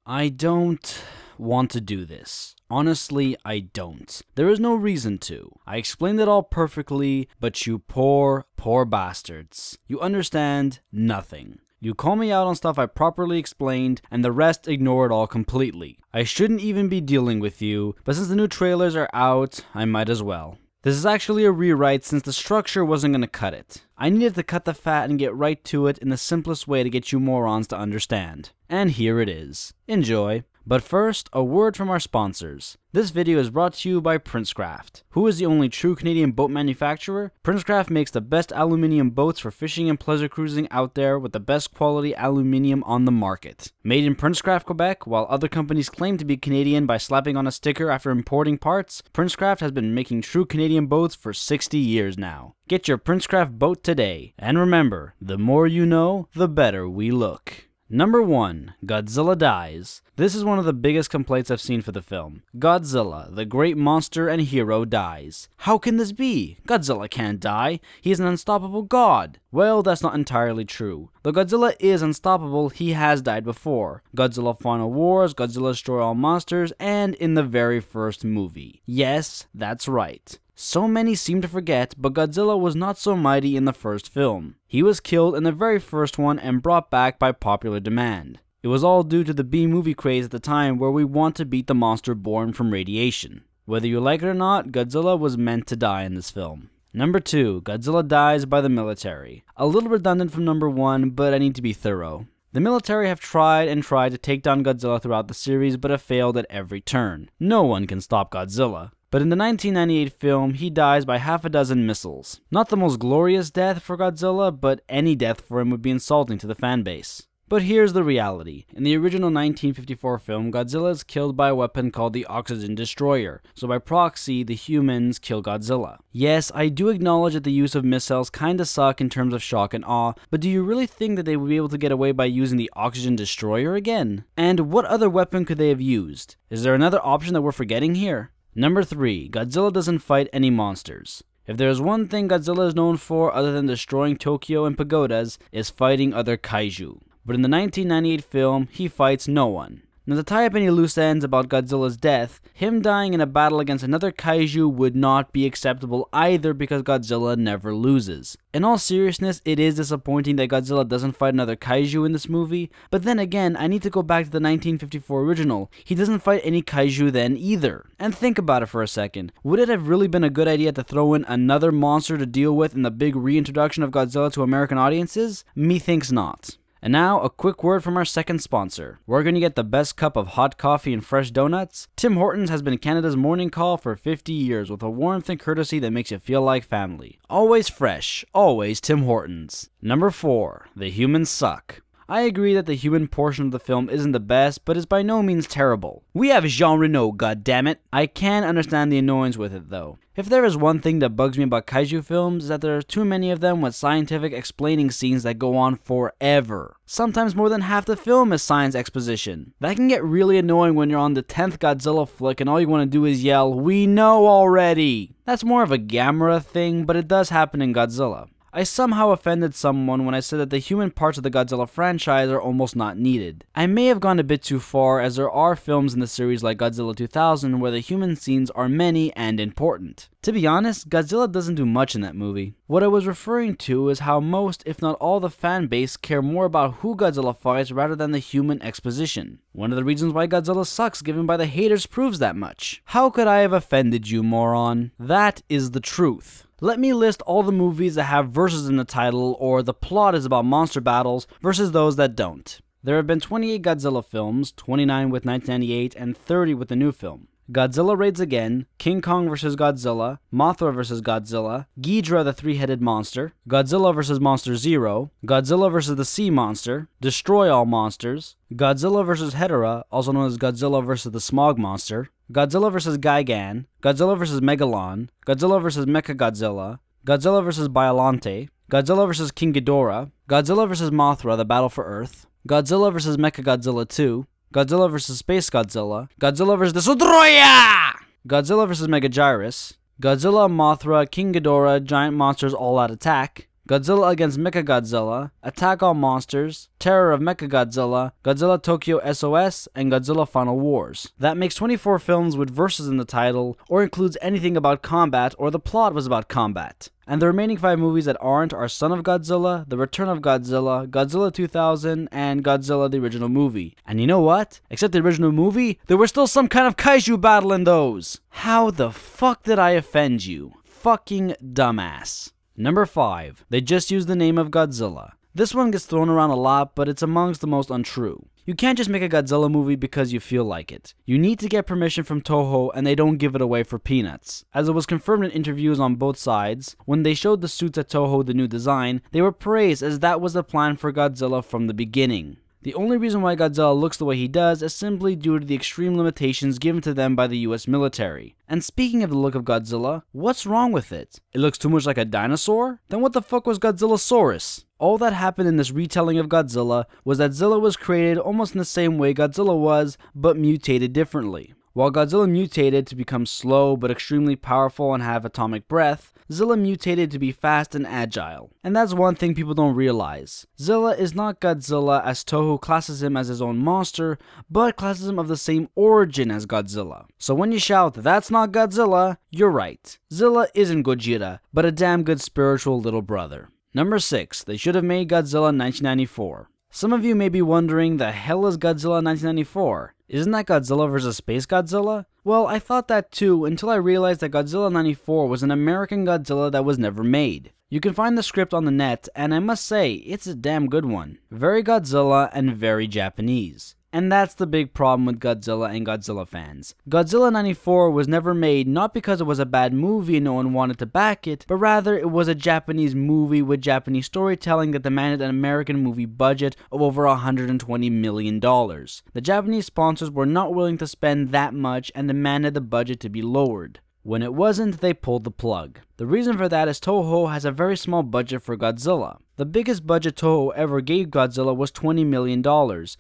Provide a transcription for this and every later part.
I don't want to do this. Honestly, I don't. There is no reason to. I explained it all perfectly, but you poor bastards. You understand nothing. You call me out on stuff I properly explained, and the rest ignore it all completely. I shouldn't even be dealing with you, but since the new trailers are out, I might as well. This is actually a rewrite since the structure wasn't going to cut it. I needed to cut the fat and get right to it in the simplest way to get you morons to understand. And here it is. Enjoy. But first, a word from our sponsors. This video is brought to you by Princecraft. Who is the only true Canadian boat manufacturer? Princecraft makes the best aluminium boats for fishing and pleasure cruising out there with the best quality aluminium on the market. Made in Princecraft, Quebec, while other companies claim to be Canadian by slapping on a sticker after importing parts, Princecraft has been making true Canadian boats for 60 years now. Get your Princecraft boat today. And remember, the more you know, the better we look. Number 1. Godzilla dies. This is one of the biggest complaints I've seen for the film. Godzilla, the great monster and hero, dies. How can this be? Godzilla can't die. He is an unstoppable god. Well, that's not entirely true. Though Godzilla is unstoppable, he has died before. Godzilla Final Wars, Godzilla Destroy All Monsters, and in the very first movie. Yes, that's right. So many seem to forget, but Godzilla was not so mighty in the first film. He was killed in the very first one and brought back by popular demand. It was all due to the B-movie craze at the time where we want to beat the monster born from radiation. Whether you like it or not, Godzilla was meant to die in this film. Number 2, Godzilla dies by the military. A little redundant from number 1, but I need to be thorough. The military have tried and tried to take down Godzilla throughout the series, but have failed at every turn. No one can stop Godzilla. But in the 1998 film, he dies by half a dozen missiles. Not the most glorious death for Godzilla, but any death for him would be insulting to the fanbase. But here's the reality. In the original 1954 film, Godzilla is killed by a weapon called the Oxygen Destroyer, so by proxy, the humans kill Godzilla. Yes, I do acknowledge that the use of missiles kinda suck in terms of shock and awe, but do you really think that they would be able to get away by using the Oxygen Destroyer again? And what other weapon could they have used? Is there another option that we're forgetting here? Number 3, Godzilla doesn't fight any monsters. If there is one thing Godzilla is known for other than destroying Tokyo and pagodas, is fighting other kaiju. But in the 1998 film, he fights no one. Now to tie up any loose ends about Godzilla's death, him dying in a battle against another kaiju would not be acceptable either because Godzilla never loses. In all seriousness, it is disappointing that Godzilla doesn't fight another kaiju in this movie, but then again, I need to go back to the 1954 original. He doesn't fight any kaiju then either. And think about it for a second. Would it have really been a good idea to throw in another monster to deal with in the big reintroduction of Godzilla to American audiences? Methinks not. And now, a quick word from our second sponsor. We're going to get the best cup of hot coffee and fresh donuts. Tim Hortons has been Canada's morning call for 50 years with a warmth and courtesy that makes you feel like family. Always fresh, always Tim Hortons. Number 4, the humans suck. I agree that the human portion of the film isn't the best, but is by no means terrible. We have Jean Reno, goddammit. I can understand the annoyance with it though. If there is one thing that bugs me about kaiju films, is that there are too many of them with scientific explaining scenes that go on forever. Sometimes more than half the film is science exposition. That can get really annoying when you're on the 10th Godzilla flick and all you want to do is yell, "We know already!" That's more of a Gamera thing, but it does happen in Godzilla. I somehow offended someone when I said that the human parts of the Godzilla franchise are almost not needed. I may have gone a bit too far, as there are films in the series like Godzilla 2000 where the human scenes are many and important. To be honest, Godzilla doesn't do much in that movie. What I was referring to is how most, if not all, the fan base care more about who Godzilla fights rather than the human exposition. One of the reasons why Godzilla sucks given by the haters proves that much. How could I have offended you, moron? That is the truth. Let me list all the movies that have verses in the title or the plot is about monster battles versus those that don't. There have been 28 Godzilla films, 29 with 1998 and 30 with the new film. Godzilla Raids Again, King Kong vs. Godzilla, Mothra vs. Godzilla, Ghidorah the Three-Headed Monster, Godzilla vs. Monster Zero, Godzilla vs. the Sea Monster, Destroy All Monsters, Godzilla vs. Hedorah, also known as Godzilla vs. the Smog Monster, Godzilla vs. Gigan, Godzilla vs. Megalon, Godzilla vs. Mechagodzilla, Godzilla vs. Biollante, Godzilla vs. King Ghidorah, Godzilla vs. Mothra, The Battle for Earth, Godzilla vs. Mechagodzilla 2, Godzilla vs. Space Godzilla, Godzilla vs. Destroyer, Godzilla vs. Megagyrus, Godzilla, Mothra, King Ghidorah, Giant Monsters All Out Attack, Godzilla against Mechagodzilla, Attack on Monsters, Terror of Mechagodzilla, Godzilla Tokyo SOS, and Godzilla Final Wars. That makes 24 films with verses in the title, or includes anything about combat or the plot was about combat. And the remaining 5 movies that aren't are Son of Godzilla, The Return of Godzilla, Godzilla 2000, and Godzilla the Original Movie. And you know what? Except the original movie, there was still some kind of kaiju battle in those. How the fuck did I offend you? Fucking dumbass. Number 5. They just used the name of Godzilla. This one gets thrown around a lot, but it's amongst the most untrue. You can't just make a Godzilla movie because you feel like it. You need to get permission from Toho, and they don't give it away for peanuts. As it was confirmed in interviews on both sides, when they showed the suits at Toho the new design, they were praised as that was the plan for Godzilla from the beginning. The only reason why Godzilla looks the way he does is simply due to the extreme limitations given to them by the US military. And speaking of the look of Godzilla, what's wrong with it? It looks too much like a dinosaur? Then what the fuck was Godzillasaurus? All that happened in this retelling of Godzilla was that Zilla was created almost in the same way Godzilla was, but mutated differently. While Godzilla mutated to become slow but extremely powerful and have atomic breath, Zilla mutated to be fast and agile. And that's one thing people don't realize. Zilla is not Godzilla as Toho classes him as his own monster, but classes him of the same origin as Godzilla. So when you shout, "That's not Godzilla," you're right. Zilla isn't Gojira, but a damn good spiritual little brother. Number 6. They should have made Godzilla 1994. Some of you may be wondering, the hell is Godzilla 1994? Isn't that Godzilla vs. Space Godzilla? Well, I thought that too until I realized that Godzilla 94 was an American Godzilla that was never made. You can find the script on the net, and I must say, it's a damn good one. Very Godzilla and very Japanese. And that's the big problem with Godzilla and Godzilla fans. Godzilla 94 was never made not because it was a bad movie and no one wanted to back it, but rather it was a Japanese movie with Japanese storytelling that demanded an American movie budget of over $120 million. The Japanese sponsors were not willing to spend that much and demanded the budget to be lowered. When it wasn't, they pulled the plug. The reason for that is Toho has a very small budget for Godzilla. The biggest budget Toho ever gave Godzilla was $20 million,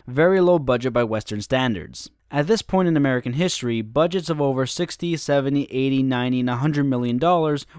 very low budget by Western standards. At this point in American history, budgets of over $60, $70, $80, $90, and $100 million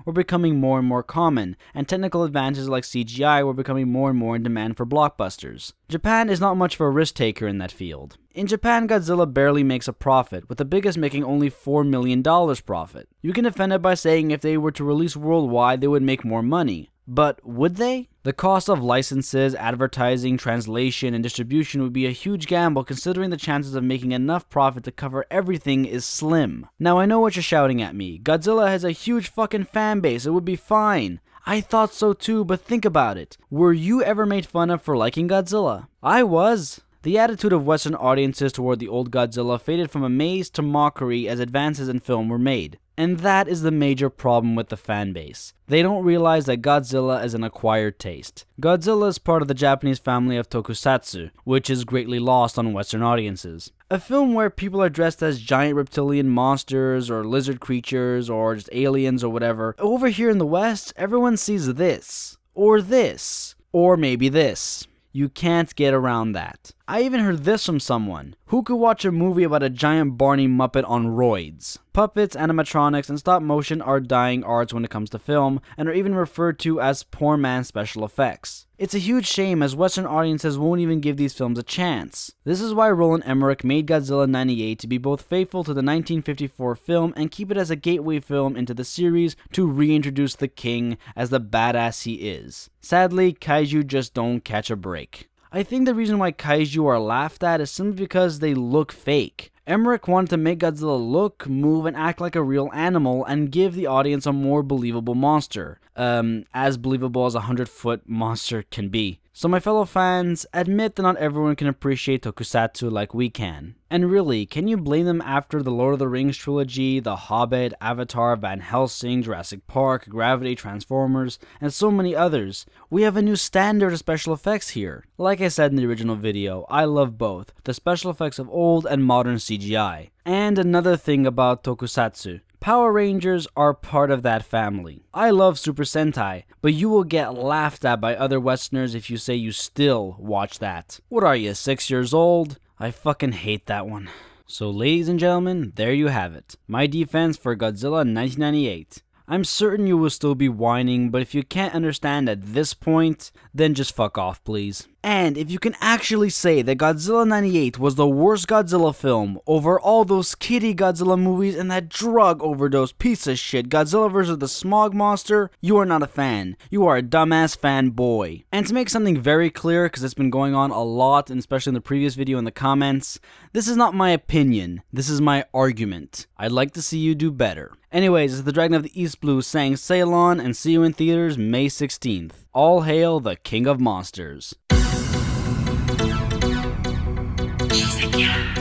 were becoming more and more common, and technical advances like CGI were becoming more and more in demand for blockbusters. Japan is not much of a risk taker in that field. In Japan, Godzilla barely makes a profit, with the biggest making only $4 million profit. You can defend it by saying if they were to release worldwide, they would make more money. But would they? The cost of licenses, advertising, translation, and distribution would be a huge gamble considering the chances of making enough profit to cover everything is slim. Now I know what you're shouting at me. Godzilla has a huge fucking fan base, it would be fine. I thought so too, but think about it. Were you ever made fun of for liking Godzilla? I was. The attitude of Western audiences toward the old Godzilla faded from amaze to mockery as advances in film were made. And that is the major problem with the fan base. They don't realize that Godzilla is an acquired taste. Godzilla is part of the Japanese family of tokusatsu, which is greatly lost on Western audiences. A film where people are dressed as giant reptilian monsters or lizard creatures or just aliens or whatever. Over here in the West, everyone sees this, or maybe this. You can't get around that. I even heard this from someone. Who could watch a movie about a giant Barney Muppet on roids? Puppets, animatronics, and stop motion are dying arts when it comes to film, and are even referred to as poor man's special effects. It's a huge shame as Western audiences won't even give these films a chance. This is why Roland Emmerich made Godzilla 98 to be both faithful to the 1954 film and keep it as a gateway film into the series to reintroduce the king as the badass he is. Sadly, kaiju just don't catch a break. I think the reason why kaiju are laughed at is simply because they look fake. Emmerich wanted to make Godzilla look, move, and act like a real animal and give the audience a more believable monster. As believable as a 100-foot monster can be. So my fellow fans, admit that not everyone can appreciate tokusatsu like we can. And really, can you blame them after the Lord of the Rings trilogy, The Hobbit, Avatar, Van Helsing, Jurassic Park, Gravity, Transformers, and so many others? We have a new standard of special effects here. Like I said in the original video, I love both, the special effects of old and modern CGI. And another thing about tokusatsu. Power Rangers are part of that family. I love Super Sentai, but you will get laughed at by other Westerners if you say you still watch that. What are you, 6 years old? I fucking hate that one. So ladies and gentlemen, there you have it. My defense for Godzilla 1998. I'm certain you will still be whining, but if you can't understand at this point, then just fuck off, please. And if you can actually say that Godzilla 98 was the worst Godzilla film over all those kiddie Godzilla movies and that drug overdose piece of shit Godzilla vs. the Smog Monster, you are not a fan. You are a dumbass fanboy. And to make something very clear, because it's been going on a lot, and especially in the previous video in the comments, this is not my opinion. This is my argument. I'd like to see you do better. Anyways, it's the Dragon of the Eastblu saying Ceylon, and see you in theaters May 16th. All hail the King of Monsters. She's a cat.